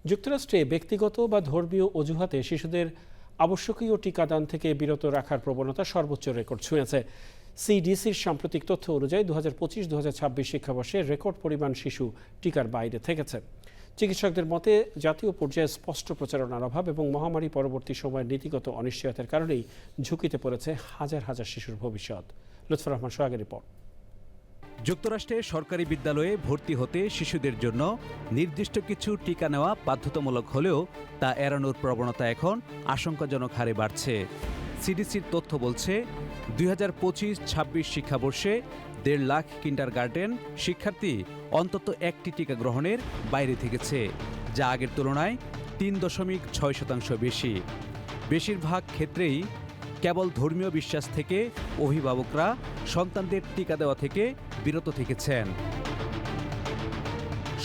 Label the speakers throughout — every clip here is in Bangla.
Speaker 1: যুক্তরাষ্ট্রে ব্যক্তিগত বা ধর্মীয় অজুহাতে শিশুদের আবশ্যকীয় টিকাদান থেকে বিরত রাখার প্রবণতা সর্বোচ্চ রেকর্ড ছুঁয়েছে। সিডিসির সাম্প্রতিক তথ্য অনুযায়ী 2025-2026 শিক্ষাবর্ষে রেকর্ড পরিমাণ শিশু টিকার বাইরে থেকেছে। চিকিৎসকদের মতে জাতীয় পর্যায়ে স্পষ্ট প্রচারণার অভাব এবং মহামারী পরবর্তী সময়ের নীতিগত অনিশ্চয়তার কারণেই ঝুঁকিতে পড়েছে হাজার হাজার শিশুর ভবিষ্যৎ। লুৎফর রহমান সোহাগের রিপোর্ট।
Speaker 2: যুক্তরাষ্ট্রে সরকারি বিদ্যালয়ে ভর্তি হতে শিশুদের জন্য নির্দিষ্ট কিছু টিকা নেওয়া বাধ্যতামূলক হলেও তা এড়ানোর প্রবণতা এখন আশঙ্কাজনক হারে বাড়ছে। সিডিসির তথ্য বলছে 2025-26 শিক্ষাবর্ষে 1.5 লাখ কিন্ডারগার্টেন শিক্ষার্থী অন্তত একটি টিকা গ্রহণের বাইরে থেকেছে, যা আগের তুলনায় 3.6% বেশি। বেশিরভাগ ক্ষেত্রেই কেবল ধর্মীয় বিশ্বাস থেকে অভিভাবকরা সন্তানদের টিকা দেওয়া থেকে বিরত থেকেছেন।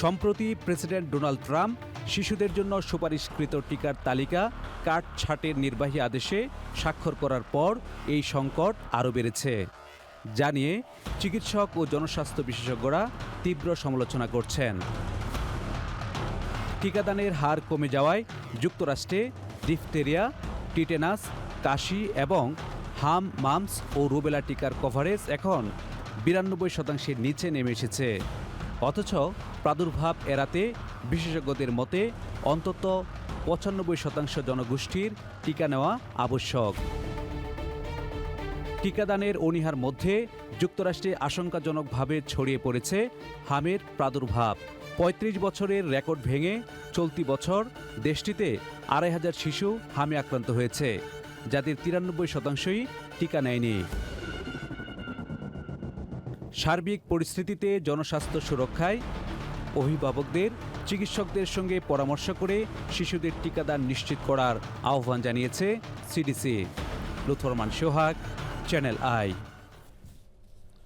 Speaker 2: সম্প্রতি প্রেসিডেন্ট ডোনাল্ড ট্রাম্প শিশুদের জন্য সুপারিশকৃত টিকার তালিকা কাটছাঁটের নির্বাহী আদেশে স্বাক্ষর করার পর এই সংকট আরও বেড়েছে, যা নিয়ে চিকিৎসক ও জনস্বাস্থ্য বিশেষজ্ঞরা তীব্র সমালোচনা করছেন। টিকাদানের হার কমে যাওয়ায় যুক্তরাষ্ট্রে ডিফথেরিয়া, টিটেনাস, কাশি এবং হাম, মামস ও রুবেলা টিকার কভারেজ এখন 92% নিচে নেমে এসেছে। অথচ প্রাদুর্ভাব এড়াতে বিশেষজ্ঞদের মতে অন্তত 95% জনগোষ্ঠীর টিকা নেওয়া আবশ্যক। টিকাদানের অনীহার মধ্যে যুক্তরাষ্ট্রে আশঙ্কাজনকভাবে ছড়িয়ে পড়েছে হামের প্রাদুর্ভাব। 35 বছরের রেকর্ড ভেঙে চলতি বছর দেশটিতে 2,500 শিশু হামে আক্রান্ত হয়েছে, যাদের 93%ই টিকা নেয়নি। সার্বিক পরিস্থিতিতে জনস্বাস্থ্য সুরক্ষায় অভিভাবকদের চিকিৎসকদের সঙ্গে পরামর্শ করে শিশুদের টিকাদান নিশ্চিত করার আহ্বান জানিয়েছে সিডিসি। লুৎফর রহমান সোহাগ, চ্যানেল আই।